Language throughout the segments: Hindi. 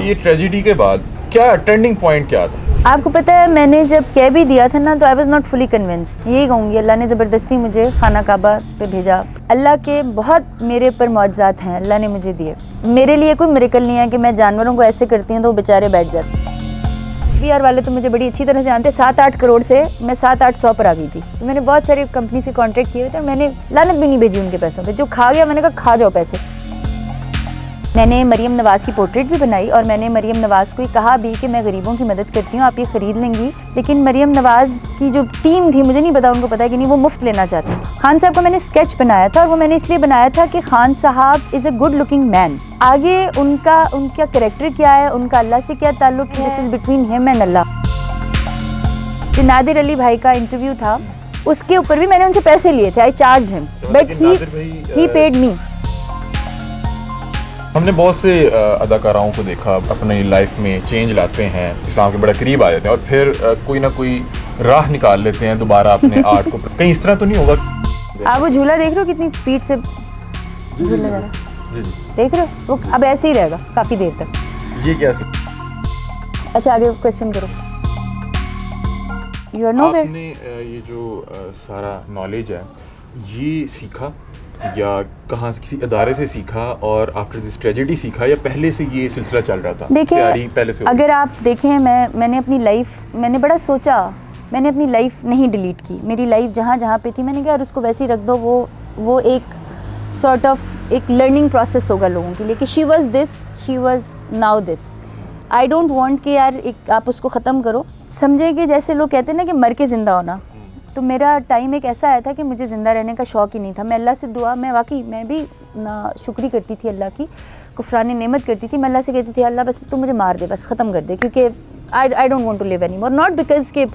ये ट्रेजिडी के बाद क्या टर्निंग पॉइंट क्या था? आपको पता है मैंने जब कह भी दिया था ना तो I was not fully convinced. यही कहूँगी अल्लाह ने ज़बरदस्ती मुझे खाना काबा पे भेजा। अल्लाह के बहुत मेरे पर मौजज़ात हैं अल्लाह ने मुझे दिए। मेरे लिए कोई मिरेकल नहीं है कि मैं जानवरों को ऐसे करती हूँ तो वो बेचारे बैठ जाते। VR वाले तो मुझे बड़ी अच्छी तरह से जानते हैं। 7-8 करोड़ से मैं 7-800 पर आ गई थी। तो मैंने बहुत सारी कंपनी से कॉन्ट्रैक्ट किए हुए थे और मैंने लानत भी नहीं भेजी उनके पैसों पे। जो खा गया मैंने कहा खा जाओ पैसे। मैंने मरियम नवाज़ की पोर्ट्रेट भी बनाई और मैंने मरियम नवाज़ को कहा भी कि मैं गरीबों की मदद करती हूँ, आप ये ख़रीद लेंगी। लेकिन मरियम नवाज़ की जो टीम थी, मुझे नहीं पता उनको पता है कि नहीं, वो मुफ्त लेना चाहती थी। खान साहब को मैंने स्केच बनाया था और वो मैंने इसलिए बनाया था कि खान साहब is a good looking man. आगे उनका कैरेक्टर क्या है, उनका अल्लाह से क्या ताल्लुक है, this is between him and Allah. जो नादिर अली भाई का इंटरव्यू था उसके ऊपर भी मैंने उनसे पैसे लिए थे। I charged him but he paid me. हमने बहुत से अदाकाराओं को देखा अपनी लाइफ में चेंज लाते हैं, इस्लाम के बड़ा करीब आ जाते हैं और फिर कोई ना कोई राह निकाल लेते हैं दोबारा अपने आर्ट को। कहीं इस तरह तो नहीं होगा? आप वो झूला देख रहे हो कितनी स्पीड से झूला जा रहा है? जी जी देख रहे हो? वो अब ऐसे ही रहेगा काफ़ी देर तक। ये क्या अच्छा आगे क्वेश्चन करो। You are nowhere. आपने ये जो सारा नॉलेज है ये सीखा या कहाँ किसी अदारे से सीखा और आफ्टर दिस ट्रेजेडी सीखा या पहले से ये सिलसिला चल रहा था? देखिए पहले से अगर आप देखें मैंने अपनी लाइफ मैंने बड़ा सोचा। मैंने अपनी लाइफ नहीं डिलीट की। मेरी लाइफ जहाँ जहाँ पे थी मैंने कहा यार उसको वैसे ही रख दो। वो एक सॉर्ट ऑफ एक लर्निंग प्रोसेस होगा लोगों के लिए कि she was this, she was now this. I don't want कि यार एक आप उसको ख़त्म करो। समझे कि जैसे लोग कहते हैं ना कि मर के ज़िंदा होना, तो मेरा टाइम एक ऐसा आया था कि मुझे ज़िंदा रहने का शौक़ ही नहीं था। मैं अल्लाह से दुआ मैं भी ना शुक्री करती थी अल्लाह की, कुफरान नेमत करती थी। मैं अल्लाह से कहती थी अल्लाह बस तू मुझे मार दे, बस ख़त्म कर दे, क्योंकि I don't want to live any more. Not because कि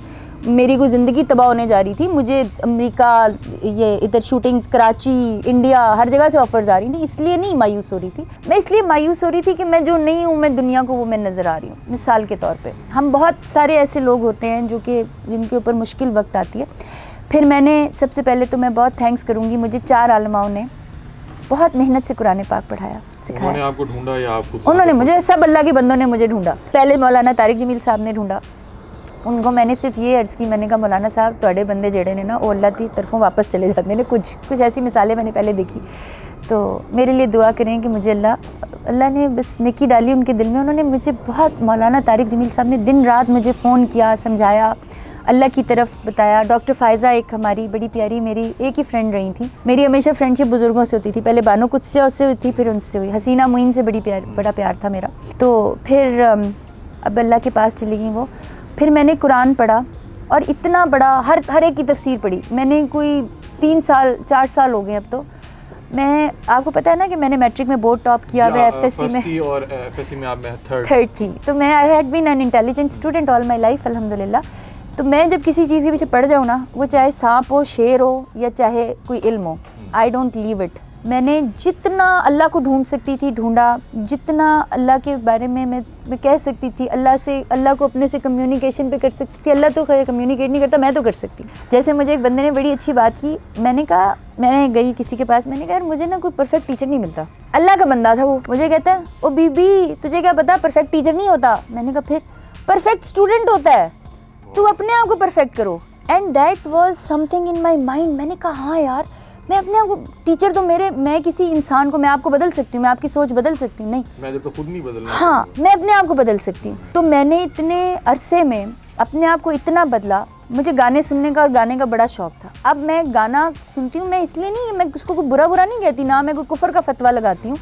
मेरी कोई ज़िंदगी तबाह होने जा रही थी। मुझे अमेरिका, ये इधर शूटिंग्स, कराची, इंडिया, हर जगह से ऑफर्स आ रही थी। इसलिए नहीं मायूस हो रही थी मैं, इसलिए मायूस हो रही थी कि मैं जो नहीं हूँ मैं दुनिया को वो मैं नज़र आ रही हूँ। मिसाल के तौर पे हम बहुत सारे ऐसे लोग होते हैं जिनके ऊपर मुश्किल वक्त आती है। फिर मैंने सबसे पहले तो मैं बहुत थैंक्स करूँगी, मुझे 4 आलमाओं ने बहुत मेहनत से कुरान पाक पढ़ाया, सिखाया। उन्होंने आपको ढूंढा या आप खुद? उन्होंने मुझे, सब अल्लाह के बंदों ने मुझे ढूंढा। पहले मौलाना तारिक जमील साहब ने ढूंढा। उनको मैंने सिर्फ ये अर्ज़ की, मैंने कहा मौलाना साहब तुहाडे बंदे जेड़े ने ना वो अल्लाह की तरफों वापस चले जाते हैं। कुछ ऐसी मिसालें मैंने पहले देखी। तो मेरे लिए दुआ करें कि मुझे अल्लाह ने बस नेकी डाली उनके दिल में। उन्होंने मुझे बहुत, मौलाना तारिक जमील साहब ने दिन रात मुझे फ़ोन किया, समझाया, अल्लाह की तरफ बताया। डॉक्टर फ़ायज़ा एक हमारी बड़ी प्यारी मेरी एक ही फ्रेंड रही थी। मेरी हमेशा फ्रेंडशिप बुज़ुर्गों से होती थी। पहले बानो कुछ से उससे हुई थी, फिर उनसे हुई। हसीना मुइन से बड़ा प्यार था मेरा। तो फिर अब अल्लाह के पास चली गई वो। फिर मैंने कुरान पढ़ा और इतना बड़ा हर एक की तफसीर पढ़ी मैंने। कोई 4 साल हो गए अब तो। मैं, आपको पता है ना कि मैंने मैट्रिक में बोर्ड टॉप किया हुआ, FSC में और FSC में आप थर्ड थी। तो मैं I had been an intelligent student all my life अल्हम्दुलिल्लाह। तो मैं जब किसी चीज़ के पीछे पड़ जाऊँ ना, वो चाहे सांप हो, शेर हो या चाहे कोई इल्म हो, आई डोंट लीव इट। मैंने जितना अल्लाह को ढूंढ सकती थी ढूंढा, जितना अल्लाह के बारे में मैं कह सकती थी, अल्लाह को अपने से कम्युनिकेशन पे कर सकती थी। अल्लाह तो खैर कम्युनिकेट नहीं करता, मैं तो कर सकती। जैसे मुझे एक बंदे ने बड़ी अच्छी बात की। मैंने गई किसी के पास, मैंने कहा यार मुझे ना कोई परफेक्ट टीचर नहीं मिलता। अल्लाह का बंदा था वो। मुझे कहता है ओ बीबी तुझे क्या पता परफेक्ट टीचर नहीं होता। मैंने कहा फिर परफेक्ट स्टूडेंट होता है, तू अपने आप को परफेक्ट करो। And that was something in my mind. मैंने कहा हाँ यार, मैं अपने आप को टीचर तो मैं किसी इंसान को, मैं आपको बदल सकती हूँ, मैं आपकी सोच बदल सकती हूँ, नहीं मैं जब तो खुद नहीं बदलना। हाँ, मैं अपने आप को बदल सकती हूँ। तो मैंने इतने अरसे में अपने आप को इतना बदला। मुझे गाने सुनने का और गाने का बड़ा शौक था। अब मैं गाना सुनती हूँ, मैं इसलिए नहीं कि मैं उसको बुरा नहीं कहती, ना मैं कोई कुफर का फतवा लगाती हूँ।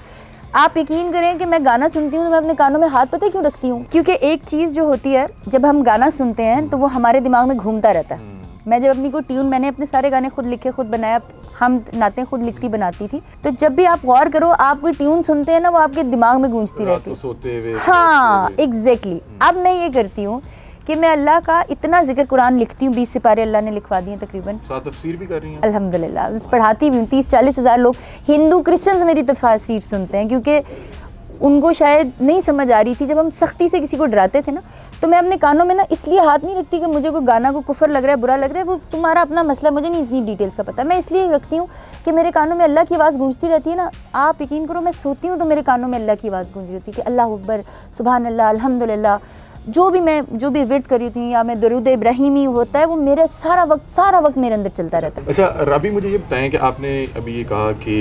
आप यकीन करें कि मैं गाना सुनती हूँ तो मैं अपने कानों में हाथ पता है क्यों रखती हूँ? क्योंकि एक चीज़ जो होती है, जब हम गाना सुनते हैं तो वो हमारे दिमाग में घूमता रहता है। मैं जब अपनी कोई ट्यून, मैंने अपने सारे गाने खुद लिखे, खुद बनाया, हम नातें खुद लिखती बनाती थी। तो जब भी आप गौर करो, आप कोई ट्यून सुनते हैं ना, वो आपके दिमाग में गूंजती रहती है। हाँ एग्जैक्टली। अब मैं ये करती हूँ कि मैं अल्लाह का इतना जिक्र कुरान लिखती हूँ। 20 सिपारे अल्लाह ने लिखवा दिए तकरीबन। तफसीर भी कर रही हैं? अल्हम्दुलिल्लाह पढ़ाती भी हूँ। 30-40 हज़ार लोग, हिंदू क्रिश्चियंस मेरी तफसीर सुनते हैं, क्योंकि उनको शायद नहीं समझ आ रही थी। जब हम सख्ती से किसी को डराते थे ना, तो मैं अपने कानों में ना इसलिए हाथ नहीं रखती कि मुझे कोई गाना को कुफर लग रहा है, बुरा लग रहा है, वो तुम्हारा अपना मसला, मुझे नहीं इतनी डिटेल्स का पता। मैं इसलिए रखती हूँ कि मेरे कानों में अल्लाह की आवाज़ गूंजती रहती है ना। आप यकीन करो, मैं सोती हूँ तो मेरे कानों में अल्लाह की आवाज़ गूंज रही होती है कि अल्लाह अकबर, सुबहान अल्लाह, अल्हम्दुलिल्लाह। जो भी विर्द करी थी या मैं दरूद इब्राहिमी होता है, वो मेरे सारा वक्त मेरे अंदर चलता रहता है। अच्छा राबी, मुझे ये बताएं कि आपने अभी ये कहा कि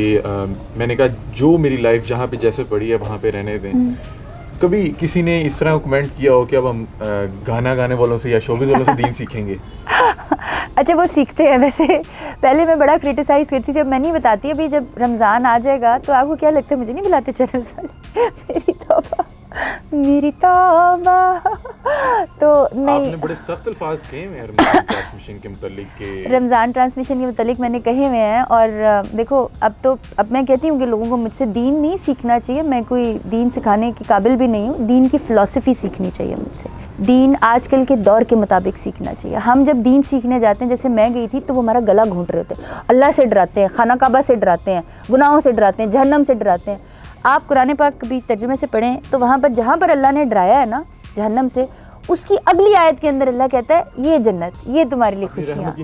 मैंने कहा जो मेरी लाइफ जहाँ पे जैसे पड़ी है वहाँ पे रहने दें। कभी किसी ने इस तरह कमेंट किया हो कि अब हम गाना गाने वालों से या शोबिज़ वालों से दीन सीखेंगे? अच्छा, वो सीखते हैं वैसे। पहले मैं बड़ा क्रिटिसाइज़ करती थी, अब मैं नहीं बताती। अभी जब रमज़ान आ जाएगा तो आपको क्या लगता है मुझे नहीं बुलाते चैनल्स वाले? मेरी तौबा। तो नहीं, आपने बड़े सख्त अल्फाज कहे हैं रमज़ान ट्रांसमिशन के मुतालिक के। रमज़ान ट्रांसमिशन के मुतालिक मैंने कहे हुए हैं। और देखो, अब मैं कहती हूँ कि लोगों को मुझसे दीन नहीं सीखना चाहिए। मैं कोई दीन सिखाने के काबिल भी नहीं हूँ। दीन की फ़िलासफ़ी सीखनी चाहिए मुझसे। दीन आजकल के दौर के मुताबिक सीखना चाहिए। हम जब दीन सीखने जाते हैं, जैसे मैं गई थी, तो वो हमारा गला घोंट रहे होते हैं, अल्लाह से डराते हैं, खाना काबा से डराते हैं, गुनाहों से डराते हैं, जहन्नम से डराते हैं। आप कुरान पाक कभी तर्जुमे से पढ़ें तो वहाँ पर जहाँ पर अल्लाह ने डराया है ना जहन्नम से, उसकी अगली आयत के अंदर अल्लाह कहता है ये जन्नत, ये तुम्हारे लिए खुशियाँ।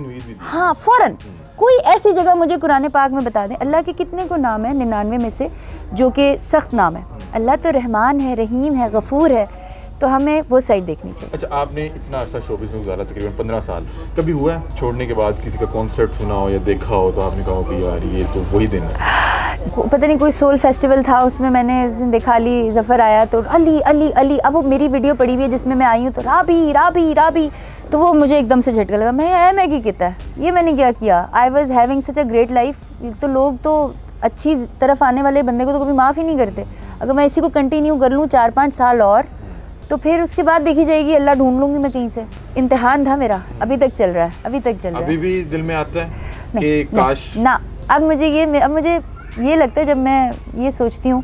हाँ, फ़ौरन कोई ऐसी जगह मुझे कुरान पाक में बता दें। अल्लाह के कितने को नाम है 99 में से जो कि सख्त नाम है। अल्लाह तो रहमान है, रहीम है, गफूर है, तो हमें वो साइड देखनी चाहिए। अच्छा, आपने इतना अर्सा शोबिज़ में गुजारा, तकरीबन 15 साल। कभी हुआ है छोड़ने के बाद किसी का कॉन्सर्ट सुना हो या देखा हो तो आपने कहा कि यार ये तो वही दिन है? पता नहीं, कोई सोल फेस्टिवल था, उसमें मैंने देखा अली ज़फ़र आया तो अली अली अली। अब वो मेरी वीडियो पड़ी हुई है जिसमें मैं आई हूँ तो राबी राबी राबी, तो वो मुझे एकदम से झटका लगा। मैं क्या कहता है, ये मैंने क्या किया? I was having such a great life. तो लोग तो अच्छी तरफ आने वाले बंदे को तो कभी माफ़ ही नहीं करते। अगर मैं इसी को कंटिन्यू कर लूँ 4-5 साल और, तो फिर उसके बाद देखी जाएगी, अल्लाह ढूंढ लूँगी मैं कहीं से। इम्तिहान था मेरा, अभी तक चल रहा है, अभी तक चल रहा है। अभी भी दिल में आता है कि काश ना। अब मुझे ये लगता है, जब मैं ये सोचती हूँ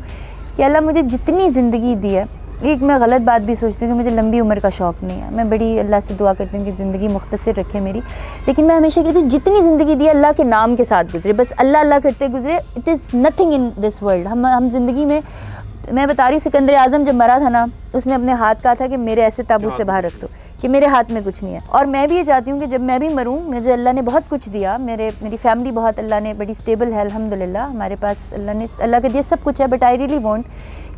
कि अल्लाह मुझे जितनी ज़िंदगी दी है, एक मैं गलत बात भी सोचती हूँ कि मुझे लंबी उम्र का शौक़ नहीं है। मैं बड़ी अल्लाह से दुआ करती हूँ कि ज़िंदगी मुख्तसर रखे मेरी, लेकिन मैं हमेशा कहती हूँ जितनी ज़िंदगी दी है अल्लाह के नाम के साथ गुजरे, बस अल्लाह अल्लाह करते गुजरे। It is nothing in this world. हम ज़िंदगी में, मैं बता रही हूँ, सिकंदर आज़म जब मरा था ना, उसने अपने हाथ कहा था कि मेरे ऐसे ताबूत से बाहर रख दो कि मेरे हाथ में कुछ नहीं है। और मैं भी ये चाहती हूँ कि जब मैं भी मरूँ, मुझे अल्लाह ने बहुत कुछ दिया, मेरी फैमिली बहुत, अल्लाह ने बड़ी स्टेबल है अल्हम्दुलिल्लाह, हमारे पास अल्लाह का दिया सब कुछ है, बट आई रियली वांट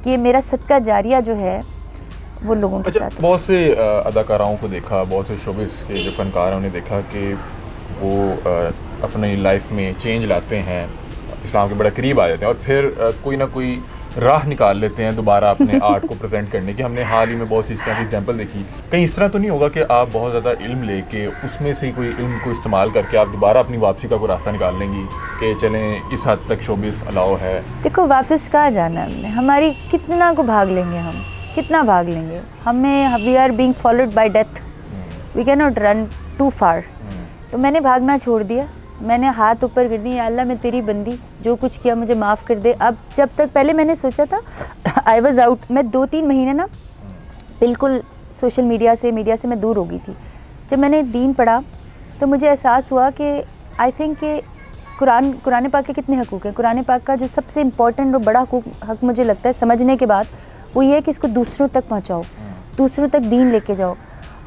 कि मेरा सदका जारिया जो है वो लोगों के साथ। बहुत से अदाकाराओं को देखा, बहुत से शोबिज़ के जो फ़नकार हैं उन्हें देखा कि वो अपनी लाइफ में चेंज लाते हैं, इस्लाम के बड़ा करीब आ जाते हैं और फिर कोई ना कोई राह निकाल लेते हैं दोबारा अपने आर्ट को प्रेजेंट करने की। हमने हाल ही में बहुत सी इस तरह की एग्जांपल देखी। कहीं इस तरह तो नहीं होगा कि आप बहुत ज़्यादा इल्म लेके उसमें से कोई इल्म को इस्तेमाल करके आप दोबारा अपनी वापसी का कोई रास्ता निकाल लेंगी कि चलें इस हद तक शोबिज़ अलाउ है? देखो, वापस कहाँ जाना है हमने, हमारी कितना को भाग लेंगे हम, कितना भाग लेंगे हमें। We are being followed by death, we can not run too far. तो मैंने भागना छोड़ दिया, मैंने हाथ ऊपर कर दिया, अल्लाह मैं तेरी बंदी, जो कुछ किया मुझे माफ़ कर दे। अब जब तक पहले मैंने सोचा था आई वॉज आउट, मैं 2-3 महीने ना बिल्कुल सोशल मीडिया से मैं दूर हो गई थी। जब मैंने दीन पढ़ा तो मुझे एहसास हुआ कि आई थिंक कि कुरान पाक के कितने हकूक़ हैं। कुरान पाक का जो सबसे इम्पॉर्टेंट और बड़ा हक मुझे लगता है समझने के बाद, वो ये है कि इसको दूसरों तक पहुँचाओ, दूसरों तक दीन लेके जाओ।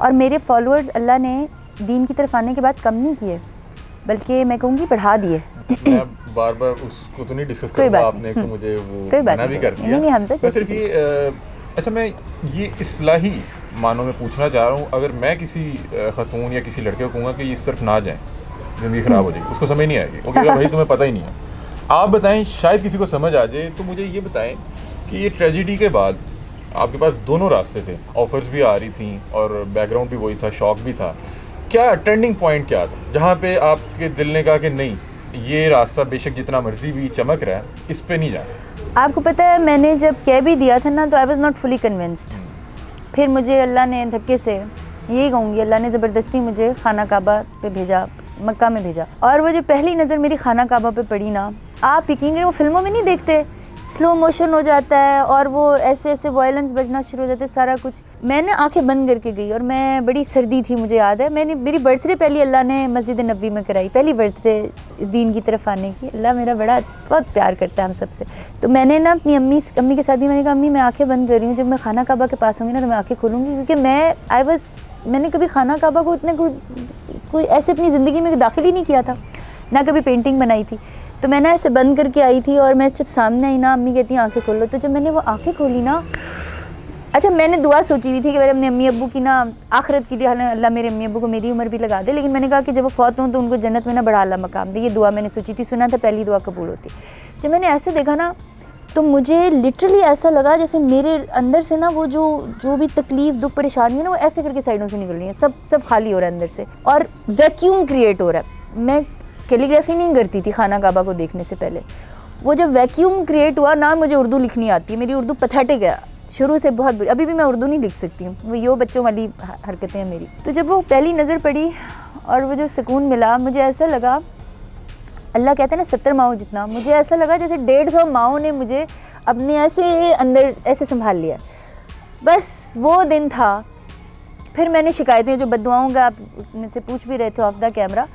और मेरे फॉलोअर्स अल्लाह ने दीन की तरफ आने के बाद कम नहीं किए, बल्कि मैं कहूँगी बढ़ा दिए। मैं बार बार उसको तो नहीं डिस्कस करूँगा, आपने तो मुझे वो मना भी कर दिया। नहीं, हमसे मैं सिर्फ ये अच्छा, मैं ये इस्लाही मानों में पूछना चाह रहा हूँ, अगर मैं किसी ख़तून या किसी लड़के को कहूँगा कि ये सिर्फ ना जाएँ, ज़िंदगी ख़राब हो जाएगी, उसको समझ नहीं आएगी, वो कहेगा भाई तुम्हें पता ही नहीं है। आप बताएं, शायद किसी को समझ आ जाए। तो मुझे ये बताएं कि ये ट्रेजिडी के बाद आपके पास दोनों रास्ते थे, ऑफ़र्स भी आ रही थी और बैकग्राउंड भी वही था, शौक़ भी था। क्या टर्निंग पॉइंट क्या था जहाँ पे आपके दिल ने कहा कि नहीं, ये रास्ता बेशक जितना मर्जी भी चमक रहा है, इस पे नहीं जाना? आपको पता है, मैंने जब कह भी दिया था ना, तो I was not fully convinced. फिर मुझे अल्लाह ने धक्के से, यही कहूँगी, अल्लाह ने ज़बरदस्ती मुझे खाना काबा पे भेजा, मक्का में भेजा। और वो जो पहली नज़र मेरी खाना काबा पे पड़ी ना, आप यकीन करें, वो फिल्मों में नहीं देखते स्लो मोशन हो जाता है और वो ऐसे ऐसे वायलेंस बजना शुरू हो जाता है सारा कुछ। मैंने आंखें बंद करके गई और मैं, बड़ी सर्दी थी मुझे याद है, मेरी बर्थडे पहली अल्लाह ने मस्जिद नबी में कराई, पहली बर्थडे दीन की तरफ आने की। अल्लाह मेरा बहुत प्यार करता है हम सबसे। तो मैंने ना अपनी अम्मी के साथ ही मैंने कहा अम्मी मैं आंखें बंद कर रही हूँ, जब मैं खाना काबा के पास होंगी ना तो मैं आंखें खोलूँगी, क्योंकि मैंने कभी खाना काबा को इतने कोई ऐसे अपनी ज़िंदगी में दाखिल ही नहीं किया था, ना कभी पेंटिंग बनाई थी। तो मैंने ऐसे बंद करके आई थी और मैं जब सामने आई ना, अम्मी कहती हैं आंखें खोल लो, तो जब मैंने वो आंखें खोली ना, अच्छा मैंने दुआ सोची हुई थी कि मेरे अपने अम्मी अब्बू की ना आखिरत के लिए अल्लाह मेरे अम्मी अब्बू को मेरी उम्र भी लगा दे, लेकिन मैंने कहा कि जब वो फौत हों तो उनको जन्नत में ना बड़ा आला मकाम दे। ये दुआ मैंने सोची थी, सुना था पहली दुआ कबूल होती। जब मैंने ऐसे देखा ना तो मुझे लिटरली ऐसा लगा जैसे मेरे अंदर से ना वो जो भी तकलीफ दुख परेशानी है ना, वो ऐसे करके साइडों से निकल रही है, सब खाली हो रहा है अंदर से, और वैक्यूम क्रिएट हो रहा है। मैं कैलीग्राफी नहीं करती थी खाना काबा को देखने से पहले। वो जब वैक्यूम क्रिएट हुआ ना, मुझे उर्दू लिखनी आती है, मेरी उर्दू पैथेटिक है शुरू से बहुत बुरी, अभी भी मैं उर्दू नहीं लिख सकती हूँ, वो यो बच्चों वाली हरकतें हैं मेरी। तो जब वो पहली नज़र पड़ी और वो जो सुकून मिला, मुझे ऐसा लगा, अल्लाह कहते हैं ना 70 माओ जितना, मुझे ऐसा लगा जैसे 150 माओ ने मुझे अपने ऐसे अंदर ऐसे संभाल लिया। बस वो दिन था। फिर मैंने शिकायतें जो बद्दुआओं का आप मुझसे पूछ भी रहे थे ऑफ द कैमरा,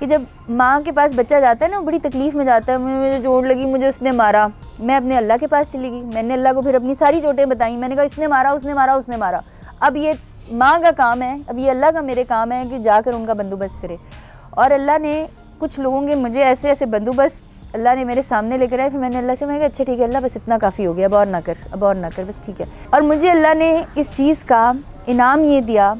कि जब माँ के पास बच्चा जाता है ना, वो बड़ी तकलीफ़ में जाता है, मुझे चोट लगी, मुझे उसने मारा, मैं अपने अल्लाह के पास चली गई, मैंने अल्लाह को फिर अपनी सारी चोटें बताई, मैंने कहा इसने मारा, उसने मारा, उसने मारा। अब ये माँ का काम है, अब ये अल्लाह का मेरे काम है कि जाकर उनका बंदोबस्त करे। और अल्लाह ने कुछ लोगों के मुझे ऐसे ऐसे बंदोबस्त अल्लाह ने मेरे सामने लेकर आए। फिर मैंने अल्लाह से कहा अच्छा ठीक है अल्लाह, बस इतना काफ़ी हो गया, अब और ना कर, अब और ना कर, बस ठीक है। और मुझे अल्लाह ने इस चीज़ का इनाम ये दिया,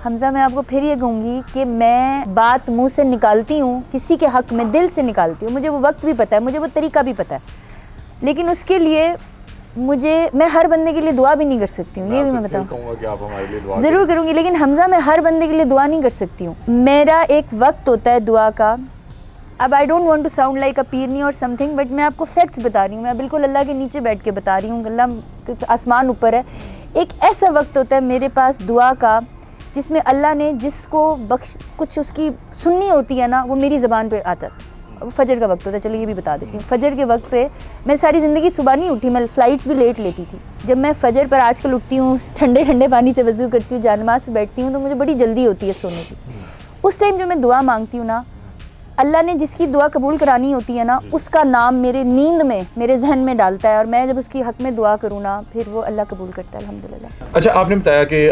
हमज़ा मैं आपको फिर ये कहूँगी कि मैं बात मुंह से निकालती हूँ किसी के हक़ में, दिल से निकालती हूँ, मुझे वो वक्त भी पता है, मुझे वो तरीका भी पता है, लेकिन उसके लिए मैं हर बंदे के लिए दुआ भी नहीं कर सकती हूँ, ये भी मैं बताऊँ, ज़रूर करूँगी, लेकिन हमज़ा मैं हर बंदे के लिए दुआ नहीं कर सकती हूँ। मेरा एक वक्त होता है दुआ का। अब I don't want to sound like a पीरनी और समथिंग, बट मैं आपको फैक्ट्स बता रही हूँ, मैं बिल्कुल अल्लाह के नीचे बैठ के बता रही हूँ, अल्लाह आसमान ऊपर है। एक ऐसा वक्त होता है मेरे पास दुआ का जिसमें अल्लाह ने जिसको कुछ उसकी सुननी होती है ना, वो मेरी ज़बान पे आता है। वो फजर का वक्त होता है, चलो ये भी बता देती हूँ। फजर के वक्त पे मैं सारी ज़िंदगी सुबह नहीं उठी, मैं फ़्लाइट्स भी लेट लेती थी। जब मैं फजर पर आजकल उठती हूँ, ठंडे ठंडे पानी से वज़ू करती हूँ, जानमाज़ पे बैठती हूँ, तो मुझे बड़ी जल्दी होती है सोने की। उस टाइम जो मैं दुआ मांगती हूँ ना, अल्लाह ने जिसकी दुआ कबूल करानी होती है ना, उसका नाम मेरे नींद में, मेरे जहन में डालता है, और मैं जब उसकी हक़ में दुआ करूँ ना, फिर वो अल्लाह कबूल करता है अल्हम्दुलिल्लाह। अच्छा, आपने बताया कि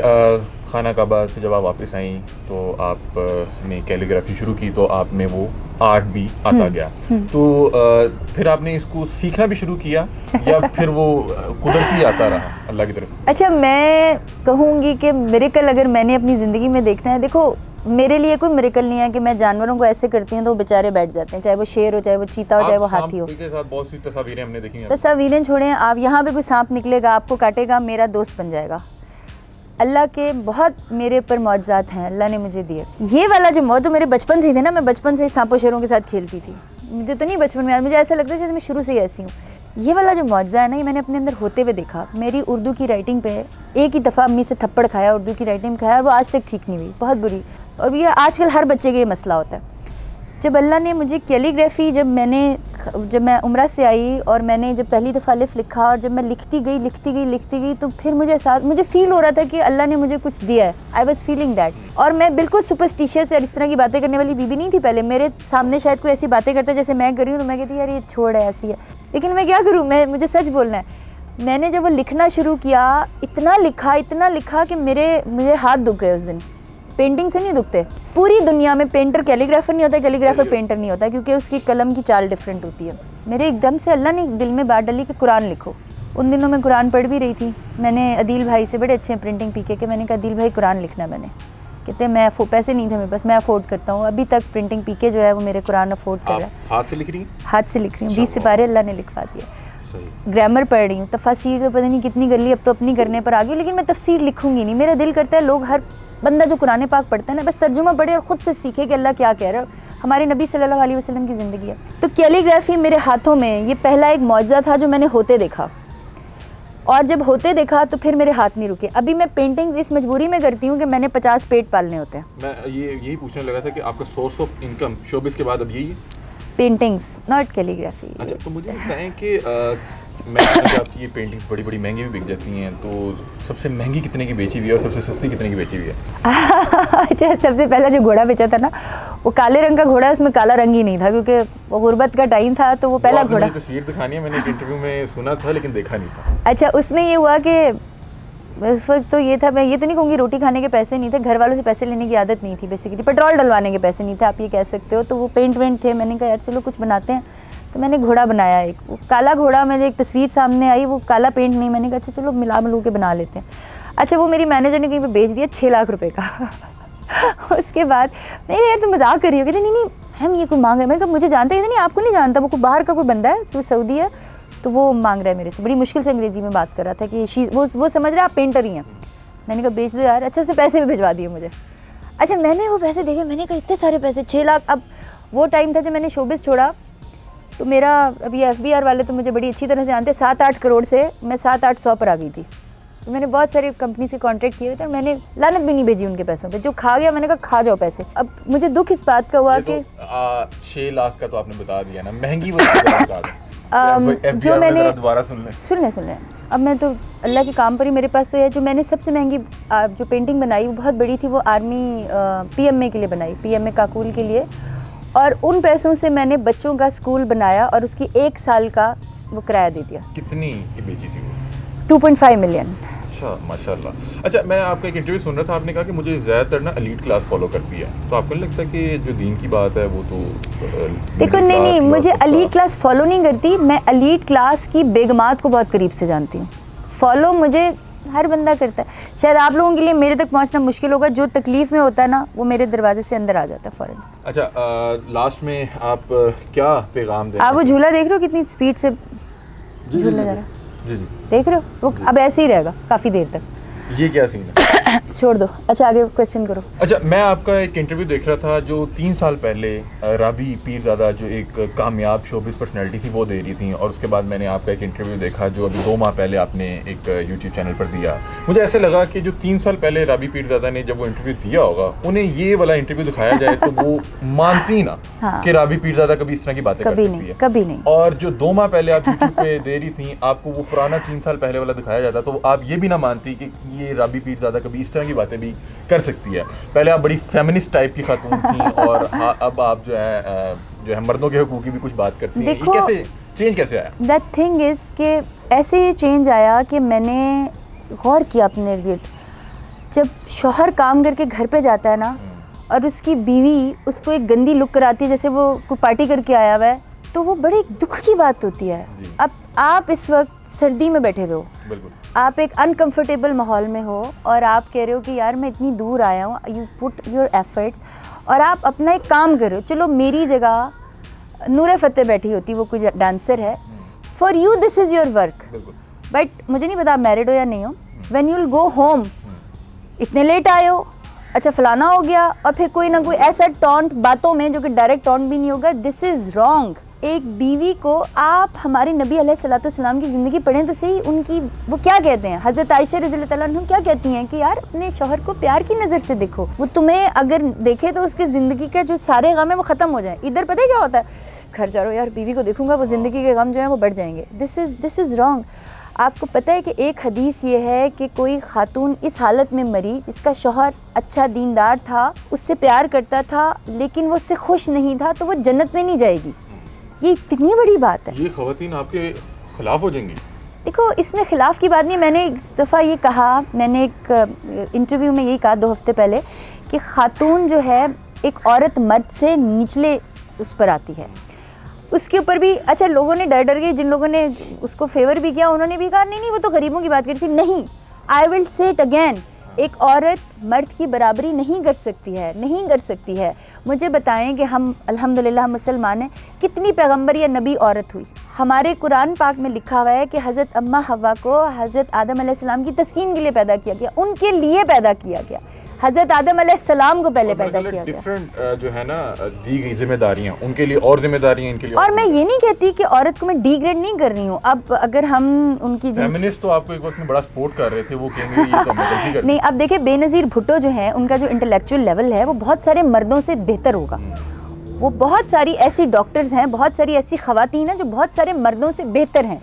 खाना काबा से जब आप वापस आई तो आपने कैलीग्राफी शुरू की, तो आप में वो आर्ट भी आता गया, तो फिर आपने इसको सीखना भी शुरू किया या फिर वो कुदरती आता रहा अल्लाह की तरफ? अच्छा, मैं कहूँगी कि मिरेकल अगर मैंने अपनी ज़िंदगी में देखना है, देखो मेरे लिए कोई मिरेकल नहीं है कि मैं जानवरों को ऐसे करती हूँ तो वो बेचारे बैठ जाते हैं, चाहे वो शेर हो, चाहे वो चीता हो, चाहे वो हाथी हो। बहुत सी तस्वीरें हमने देखी हैं। तस्वीरें छोड़ें, आप यहाँ पे कोई सांप निकलेगा, आपको काटेगा, मेरा दोस्त बन जाएगा। अल्लाह के बहुत मेरे पर मौजज़ात हैं, अल्लाह ने मुझे दिए। ये वाला जो मौत तो मेरे बचपन से ही थे ना, मैं बचपन से ही सांपों शेरों के साथ खेलती थी, मुझे तो नहीं बचपन में, मुझे ऐसा लगता है जैसे मैं शुरू से ही ऐसी हूँ। ये वाला जो मौजज़ा है ना, ये मैंने अपने अंदर होते हुए देखा। मेरी उर्दू की राइटिंग पे एक ही दफ़ा अम्मी से थप्पड़ खाया, उर्दू की राइटिंग खाया, वो आज तक ठीक नहीं हुई, बहुत बुरी। और ये आजकल हर बच्चे का ये मसला होता है। जब अल्लाह ने मुझे कैलीग्राफी, जब मैं उम्रा से आई और मैंने जब पहली दफ़ा अलिफ लिखा, और जब मैं लिखती गई तो फिर मुझे फ़ील हो रहा था कि अल्लाह ने मुझे कुछ दिया है। I was feeling that. और मैं बिल्कुल सुपरस्टिशियस और इस तरह की बातें करने वाली बीबी नहीं थी पहले। मेरे सामने शायद कोई ऐसी बातें करता जैसे मैं कर रही हूँ, तो मैं कहती यार ये छोड़ है, ऐसी है, लेकिन मैं क्या करूँ, मुझे सच बोलना है। मैंने जब वो लिखना शुरू किया, इतना लिखा कि मुझे हाथ दुख गए उस दिन। पेंटिंग से नहीं दुखते, पूरी दुनिया में पेंटर कैलीग्राफर नहीं होता, कैलीग्राफर पेंटर नहीं होता, क्योंकि उसकी कलम की चाल डिफरेंट होती है। मेरे एकदम से अल्लाह ने दिल में बात डाली कि कुरान लिखो। उन दिनों मैं कुरान पढ़ भी रही थी। मैंने अदील भाई से, बड़े अच्छे हैं प्रिंटिंग पीके के, मैंने कहा अदील भाई कुरान लिखना। मैंने कहते मैं पैसे नहीं थे मेरे पास, मैं अफोर्ड करता हूँ। अभी तक प्रिंटिंग पीके जो है वो मेरे कुरान अफोर्ड कर रहा है। हाथ से लिख रही हैं? हाथ से लिख रही हूँ, 20 सिपारे अल्लाह ने लिखवा दिया। ग्रामर पढ़ रही हूँ, तफसीर तो पता नहीं कितनी कर ली, अब तो अपनी करने पर आ गई, लेकिन मैं तफसीर लिखूंगी नहीं। मेरा दिल करता है लोग, हर बंदा जो कुरान पाक पढ़ता है ना, बस तर्जुमा पढ़े और ख़ुद से सीखे कि अल्लाह क्या कह रहा है। हमारे नबी सल्लल्लाहु अलैहि वसल्लम की ज़िंदगी है। तो कैलीग्राफी मेरे हाथों में ये पहला एक मौजज़ा था जो मैंने होते देखा, और जब होते देखा तो फिर मेरे हाथ नहीं रुके। अभी मैं पेंटिंग्स इस मजबूरी में करती हूँ कि मैंने 50 पेट पालने होते हैं। मैं यही पूछने लगा था कि आपका सोर्स ऑफ इनकम शोबिस के बाद अब यही है? Paintings, not calligraphy. अच्छा, तो मुझे बताएं कि मैं आपकी ये पेंटिंग बड़ी बड़ी महंगी भी बिक जाती हैं, तो सबसे महंगी कितने की बेची हुई है और सबसे सस्ती कितने की बेची हुई है? अच्छा, सबसे पहला जो घोड़ा बेचा था ना, वो काले रंग का घोड़ा है, उसमें काला रंग ही नहीं था क्योंकि वो गुर्बत का टाइम था, तो वो पहला घोड़ा। तस्वीर दिखानी है, मैंने एक इंटरव्यू में सुना था लेकिन देखा नहीं था। अच्छा, उसमें ये हुआ कि उस वक्त तो ये था, मैं ये तो नहीं कहूँगी रोटी खाने के पैसे नहीं थे, घर वालों से पैसे लेने की आदत नहीं थी, बेसिकली पेट्रोल डलवाने के पैसे नहीं थे, आप ये कह सकते हो। तो वो पेंट वेंट थे, मैंने कहा यार चलो कुछ बनाते हैं, तो मैंने घोड़ा बनाया एक, वो काला घोड़ा। मुझे एक तस्वीर सामने आई, वो काला पेंट नहीं, मैंने कहा अच्छा चलो मिला मिलू के बना लेते हैं। अच्छा, वो मेरी मैनेजर ने कहीं पे बेच दिया 6 लाख रुपए का। उसके बाद नहीं यार तुम मजाक कर रही हो, कहते नहीं नहीं हम ये कोई मांग रहे हैं। मैंने कहा मुझे जानता है, नहीं आपको नहीं जानता, वो बाहर का कोई बंदा है, सऊदी है, तो वो मांग रहा है मेरे से, बड़ी मुश्किल से अंग्रेजी में बात कर रहा था कि वो समझ रहा है आप पेंटर ही हैं। मैंने कहा बेच दो यार। अच्छा, उसने पैसे भी भिजवा दिए मुझे। अच्छा, मैंने वो पैसे देखे, मैंने कहा इतने सारे पैसे, 6 लाख। अब वो टाइम था जब मैंने शोबिस छोड़ा, तो मेरा अभी FBR वाले तो मुझे बड़ी अच्छी तरह से जानते हैं, 7-8 करोड़ से मैं 7-800 पर आ गई थी। तो मैंने बहुत सारी कंपनी से कॉन्ट्रैक्ट किए हुए थे और मैंने लानत भी नहीं भेजी उनके पैसों पे। जो खा गया मैंने कहा खा जाओ पैसे। अब मुझे दुख इस बात का हुआ कि 6 लाख का तो आपने बता दिया ना, महंगी बता जो मैंने दोबारा सुन लें। अब मैं तो अल्लाह के काम पर ही, मेरे पास तो है जो मैंने सबसे महंगी जो पेंटिंग बनाई वो बहुत बड़ी थी, वो आर्मी PMA के लिए बनाई, PMA काकूल के लिए। और उन पैसों से मैंने बच्चों का स्कूल बनाया और उसकी 1 साल का वो किराया दे दिया। कितनी की बेची थी वो? 2.5 मिलियन। अच्छा, माशाल्लाह। अच्छा, मैं आपका एक इंटरव्यू सुन रहा था, आपने कहा कि मुझे ज़्यादातर ना एलीट क्लास फॉलो करती है, तो आपको नहीं लगता कि जो दीन की बात है वो तो देखो नहीं, मुझे एलीट क्लास फॉलो नहीं करती, मैं एलीट क्लास की बेगमात को बहुत करीब से जानती हूँ। फॉलो मुझे हर बंदा करता है, शायद आप लोगों के लिए मेरे तक पहुँचना मुश्किल होगा, जो तकलीफ़ में होता है ना वो मेरे दरवाजे से अंदर आ जाता है फ़ौरन। अच्छा, लास्ट में आप क्या पैगाम दें? आप वो झूला देख रहे हो कितनी स्पीड से झूला जा रहा है? जी, देख रहे हो, वो अब ऐसे ही रहेगा काफ़ी देर तक। ये क्या सीन है? छोड़ दो। अच्छा, आगे क्वेश्चन करो। अच्छा, मैं आपका एक इंटरव्यू देख रहा था जो 3 साल पहले राबी पीरज़ादा जो एक कामयाब शोबिस पर्सनैलिटी थी वो दे रही थी, और उसके बाद मैंने आपका एक इंटरव्यू देखा जो अभी 2 माह पहले आपने एक यूट्यूब चैनल पर दिया। मुझे ऐसे लगा कि जो 3 साल पहले राबी पीरज़ादा ने जब वो इंटरव्यू दिया होगा, उन्हें ये वाला इंटरव्यू दिखाया जाए तो वो मानती ना हाँ। कि राबी पीरज़ादा कभी इस तरह की बातें कर सकती है। कभी नहीं। और जो 2 माह पहले आप यूट्यूब पे दे रही थी, आपको वो पुराना 3 साल पहले वाला दिखाया जाता तो आप ये भी ना मानती कि ये राबी पीरज़ादा कभी इस तरह की बातें भी कर सकती है। पहले आप बड़ी फेमिनिस्ट टाइप की खातून थी और अब आप जो है मर्दों के हकूक़ की भी कुछ बात करती हैं। ये कैसे चेंज कैसे आया? दैट थिंग इज़ कि ऐसे ही चेंज आया कि मैंने गौर किया अपने इर्द। जब शौहर काम करके घर पे जाता है ना और उसकी बीवी उसको एक गंदी लुक कराती है, जैसे वो कोई पार्टी करके आया हुआ है, तो वो बड़ी दुख की बात होती है। अब आप इस वक्त सर्दी में बैठे हुए हो, बिल्कुल, आप एक अनकंफर्टेबल माहौल में हो और आप कह रहे हो कि यार मैं इतनी दूर आया हूँ, यू पुट योर एफर्ट्स और आप अपना एक काम कर रहे हो। चलो मेरी जगह नूर फतेह बैठी होती, वो कोई डांसर है, for you this is your work, but मुझे नहीं पता आप मैरिड हो या नहीं हो। When you will go home, इतने लेट आए हो, अच्छा फलाना हो गया, और फिर कोई ना कोई ऐसा टॉन्ट बातों में जो कि डायरेक्ट टॉन्ट भी नहीं होगा, दिस इज़ रॉन्ग। एक बीवी को आप हमारे नबी अलैहिस्सलाम की ज़िंदगी पढ़ें तो सही, उनकी वो क्या कहते हैं, हज़रत आयशा रज़ियल्लाहु तआला अन्हा क्या कहती हैं कि यार अपने शौहर को प्यार की नज़र से देखो, वो तुम्हें अगर देखे तो उसकी ज़िंदगी के जो सारे गम है वो ख़त्म हो जाए। इधर पता है क्या होता है, घर जा रहा हो यार बीवी को देखूंगा, वो ज़िंदगी के गम जो है वो बढ़ जाएंगे। This is wrong. आपको पता है कि एक हदीस ये है कि कोई खातून इस हालत में मरी जिसका शौहर अच्छा दीनदार था, उससे प्यार करता था, लेकिन वो उससे खुश नहीं था, तो वो जन्नत में नहीं जाएगी। ये इतनी बड़ी बात है। ये ख़वातीन आपके खिलाफ हो जाएंगी। देखो इसमें ख़िलाफ़ की बात नहीं, मैंने एक दफ़ा ये कहा, मैंने एक इंटरव्यू में यही कहा 2 हफ्ते पहले कि ख़ातून जो है एक औरत मर्द से निचले उस पर आती है। उसके ऊपर भी अच्छा लोगों ने डर के, जिन लोगों ने उसको फेवर भी किया उन्होंने भी कहा नहीं वो तो गरीबों की बात करी थी। नहीं, I will say it again, एक औरत मर्द की बराबरी नहीं कर सकती है। मुझे बताएं कि हम अल्हम्दुलिल्लाह मुसलमान हैं, कितनी पैगंबर या नबी औरत हुई? हमारे कुरान पाक में लिखा हुआ है कि हज़रत अम्मा हवा को हज़रत आदम अलैहिस्सलाम की तस्कीन के लिए पैदा किया गया, उनके लिए पैदा किया गया। हज़रत आदम अलैहिस्सलाम को पहले पैदा किया गया। डिफरेंट जो है ना दी गई जिम्मेदारियां, उनके लिए और जिम्मेदारियां, इनके लिए और मैं ये नहीं कहती कि औरत को मैं डिग्रेड नहीं कर रही हूँ। अब अगर हम उनकी फेमिनिस्ट तो आपको एक वक्त में बड़ा सपोर्ट कर रहे थे, वो कहेंगे ये तो हमने गलती कर दी। नहीं, अब देखिए बेनज़ीर भुट्टो जो है, उनका जो इंटेलेक्चुअल लेवल है वो बहुत सारे मर्दों से बेहतर होगा। वो बहुत सारी ऐसी डॉक्टर्स हैं, बहुत सारी ऐसी ख़वातीन हैं जो बहुत सारे मर्दों से बेहतर हैं।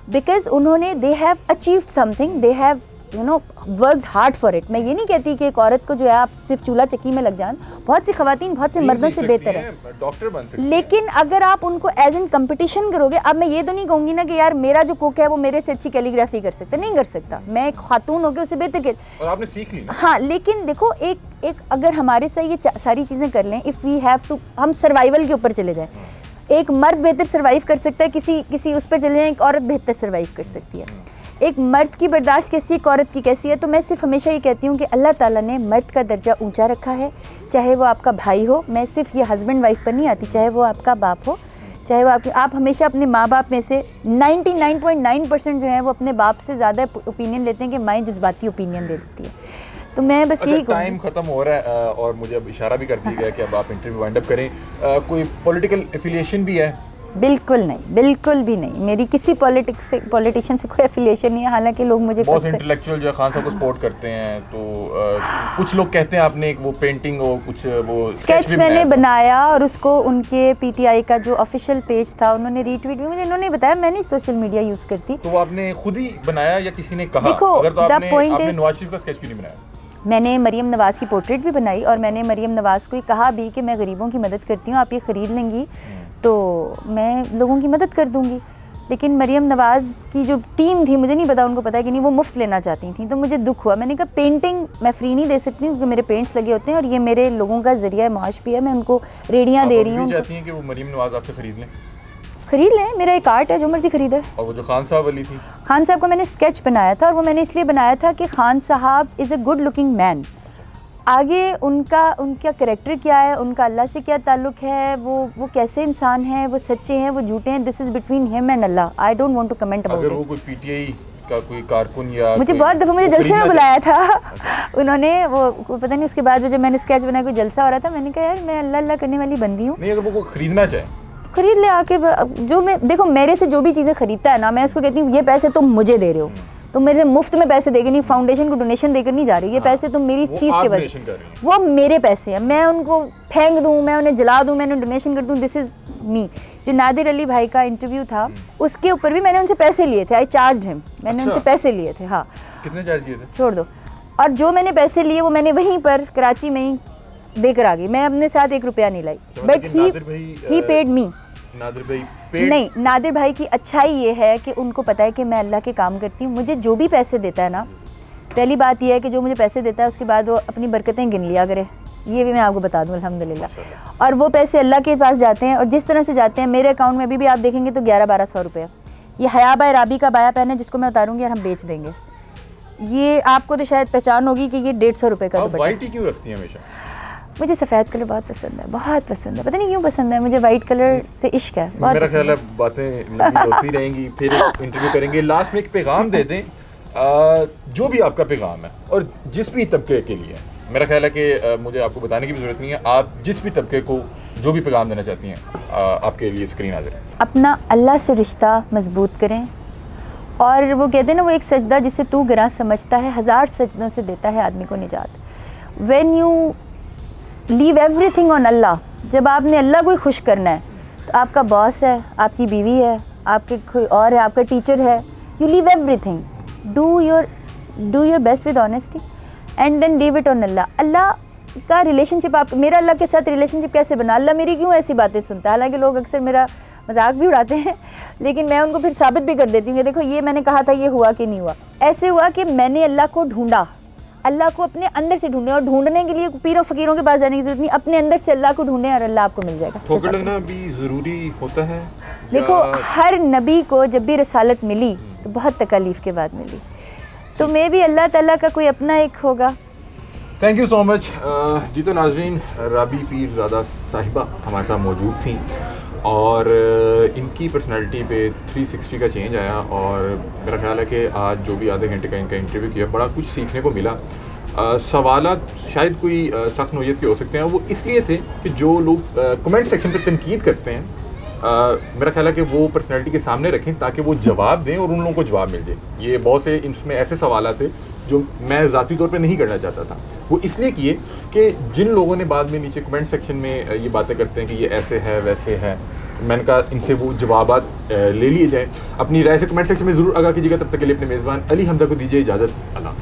बिकॉज उन्होंने they have achieved something, they have worked hard for it. मैं ये नहीं कहती कि एक औरत को जो है आप सिर्फ चूल्हा चक्की में लग जाएं, बहुत सी खवातीन बहुत से मर्दों से बेहतर है, डॉक्टर बन सकती लेकिन अगर आप उनको एज एन कंपटीशन करोगे, अब मैं ये तो नहीं कहूँगी ना कि यार मेरा जो कुक है वो मेरे से अच्छी कैलीग्राफी कर सकता, नहीं कर सकता, मैं एक खातून होकर उसे बेहतर कर, और आपने सीख ली ना। हाँ, लेकिन देखो एक अगर हमारे से ये सारी चीज़ें कर लें, इफ़ वी हैव टू, हम सर्वाइवल के ऊपर चले जाएं, एक मर्द बेहतर सर्वाइव कर सकता है, किसी उस पर चले जाएं, एक औरत बेहतर सर्वाइव कर सकती है। एक मर्द की बर्दाश्त कैसी, एक औरत की कैसी है। तो मैं सिर्फ हमेशा ये कहती हूँ कि अल्लाह ताला ने मर्द का दर्जा ऊंचा रखा है, चाहे वो आपका भाई हो, मैं सिर्फ ये हस्बैंड वाइफ पर नहीं आती, चाहे वो आपका बाप हो, चाहे वो आप हमेशा अपने माँ बाप में से 99.9% जो है वो अपने बाप से ज़्यादा ओपिनियन लेते हैं कि माएँ जज्बाती ओपिनियन दे देती है। तो मैं बस यही कहूँगी। टाइम खत्म हो रहा है और मुझे अब इशारा भी कर दिया गया कि अब आप इंटरव्यू वाइंड अप करें। कोई पॉलिटिकल एफिलिएशन भी है? बिल्कुल नहीं, बिल्कुल भी नहीं, मेरी किसी पॉलिटिशियन से कोई एफिलिएशन नहीं है। हालांकि लोग मुझे बहुत इंटेलेक्चुअल जो है खान साहब को सपोर्ट करते हैं, तो कुछ लोग कहते हैं आपने एक वो पेंटिंग और कुछ वो स्केच मैंने बनाया और उसको उनके पीटीआई का जो ऑफिशियल पेज था उन्होंने रीट्वीट भी, मुझे इन्होंने बताया, मैं नहीं सोशल मीडिया यूज़ करती। तो वो आपने खुद ही बनाया या किसी ने कहा? देखो, अगर तो आपने is, नवाज शरीफ का स्केच क्यों नहीं बनाया? मैंने मरीम नवाज़ की पोर्ट्रेट भी बनाई और मैंने मरीम नवाज़ को कहा भी कि मैं गरीबों की मदद करती हूँ, आप ये ख़रीद लेंगी तो मैं लोगों की मदद कर दूंगी। लेकिन मरीम नवाज़ की जो टीम थी, मुझे नहीं पता उनको पता है कि नहीं, वो मुफ्त लेना चाहती थी, तो मुझे दुख हुआ। मैंने कहा पेंटिंग मैं फ्री नहीं दे सकती हूँ क्योंकि मेरे पेंट्स लगे होते हैं और ये मेरे लोगों का ज़रिया माश भी है, मैं उनको रेडियाँ दे रही हूँ। चाहती हैं कि वो मरीम नवाज़ आपसे खरीद लें? खरीद लें, मेरा एक आर्ट है, जो मर्जी खरीदे। और वो जो खान साहब वाली थी, खान साहब का मैंने स्केच बनाया था और वो मैंने इसलिए बनाया था कि खान साहब is a good looking man. आगे उनका करैक्टर क्या है, उनका अल्लाह से क्या ताल्लुक़ है, वो कैसे इंसान है, वो सच्चे हैं, वो झूठे हैं, this is between him and Allah. I don't want to comment about it. अगर वो कोई पीटीआई का कोई कारकुन या मुझे बहुत दफ़ा मुझे जलसे में बुलाया था उन्होंने, वो पता नहीं उसके बाद जब मैंने स्केच बनाया कोई जलसा हो रहा था, मैंने कहा यार मैं अल्लाह अल्लाह करने वाली बंदी हूँ। नहीं, अगर वो खरीदना चाहे खरीद ले आके। जो मैं देखो मेरे से जो भी चीज़ें खरीदता है ना, मैं उसको कहती हूँ ये पैसे तुम मुझे दे रहे हो, तुम मेरे मुफ्त में पैसे देके नहीं, फाउंडेशन को डोनेशन देकर नहीं जा रही, ये पैसे तुम मेरी चीज़ के वजह, वो मेरे पैसे हैं, मैं उनको फेंक दूँ, मैं उन्हें जला दूँ, मैं उन्हें डोनेशन कर दूँ, दिस इज़ मी। जो नादिर अली भाई का इंटरव्यू था उसके ऊपर भी मैंने उनसे पैसे लिए थे, आई चार्ज्ड हिम, मैंने उनसे पैसे लिए थे। हाँ, कितने चार्ज किए थे? छोड़ दो। और जो मैंने पैसे लिए वो मैंने वहीं पर कराची में ही देकर आ गई, मैं अपने साथ 1 रुपया नहीं लाई, but he paid me. Nadir भाई नहीं, नादिर भाई की अच्छाई ये है कि उनको पता है कि मैं अल्लाह के काम करती हूँ। मुझे जो भी पैसे देता है ना, पहली बात यह है कि जो मुझे पैसे देता है उसके बाद वो अपनी बरकतें गिन लिया करे, ये भी मैं आपको बता दूँ अल्हम्दुलिल्लाह। और वो पैसे अल्लाह के पास जाते हैं और जिस तरह से जाते हैं, मेरे अकाउंट में अभी भी आप देखेंगे तो 11-1200 रुपये। ये हयाबा राबी का बाया पेन है जिसको मैं उतारूँगी और हम बेच देंगे। ये आपको तो शायद पहचान होगी कि ये 150 रुपये का दुपट्टा। वाइट ही क्यों रखती है हमेशा? मुझे सफ़ेद कलर बहुत पसंद है, बहुत पसंद है, पता नहीं क्यों पसंद है मुझे, वाइट कलर से इश्क है बहुत। मेरा ख्याल है बातें लंबी होती रहेंगी, फिर इंटरव्यू करेंगे। लास्ट में एक पैगाम दे दें, जो भी आपका पैगाम है और जिस भी तबके के लिए, मेरा ख्याल है कि मुझे आपको बताने की भी ज़रूरत नहीं है, आप जिस भी तबके को जो भी पैगाम देना चाहती हैं, आपके लिए स्क्रीन हाजिर है। अपना अल्लाह से रिश्ता मजबूत करें, और वो कहते हैं ना, वो एक सजदा जिसे तू गिरा समझता है 1000 सजदों से देता है आदमी को निजात। When you leave everything on Allah, जब आपने अल्लाह को ही खुश करना है, तो आपका बॉस है, आपकी बीवी है, आपके कोई और है, आपका टीचर है, you leave everything, do your best with honesty and then leave it on Allah. Allah का रिलेशनशिप, आप मेरा अल्लाह के साथ रिलेशनशिप कैसे बना, अल्लाह मेरी क्यों ऐसी बातें सुनता है। हालांकि लोग अक्सर मेरा मजाक भी उड़ाते हैं, लेकिन मैं उनको फिर साबित भी कर देती हूँ कि देखो ये मैंने कहा था, ये हुआ कि नहीं हुआ। ऐसे हुआ कि मैंने अल्लाह को ढूंढा, अल्लाह को अपने अंदर से ढूंढे, और ढूंढने के लिए पीरों फकीरों के पास जाने की जरूरत नहीं, अपने अंदर से अल्लाह को ढूंढे और अल्लाह आपको मिल जाएगा। ठोकर लगना भी ज़रूरी होता है? देखो, हर नबी को जब भी रसालत मिली तो बहुत तकलीफ़ के बाद मिली, तो मैं भी अल्लाह ताला का कोई अपना एक होगा। Thank you so much. जी तो नाज़रीन, राबी पीरज़ादा साहिबा हमारे साथ मौजूद थी और इनकी पर्सनैलिटी पे 360 का चेंज आया, और मेरा ख्याल है कि आज जो भी आधे घंटे का इनका इंटरव्यू किया, बड़ा कुछ सीखने को मिला। सवालात शायद कोई सख्त नौयत के हो सकते हैं, वो इसलिए थे कि जो लोग कमेंट सेक्शन पे तनकीद करते हैं, मेरा ख्याल है कि वो पर्सनैलिटी के सामने रखें ताकि वो जवाब दें और उन लोगों को जवाब मिल जाए। ये बहुत से इसमें ऐसे सवाल थे जो मैं ज़ाती तौर पे नहीं करना चाहता था, वो इसलिए किए कि जिन लोगों ने बाद में नीचे कमेंट सेक्शन में ये बातें करते हैं कि ये ऐसे है वैसे है, मैंने कहा इनसे वो जवाबात ले लिए जाएँ। अपनी राय से कमेंट सेक्शन में ज़रूर आगाह कीजिएगा। तब तक के लिए अपने मेज़बान अली हमजा को दीजिए इजाज़त। अल्लाह।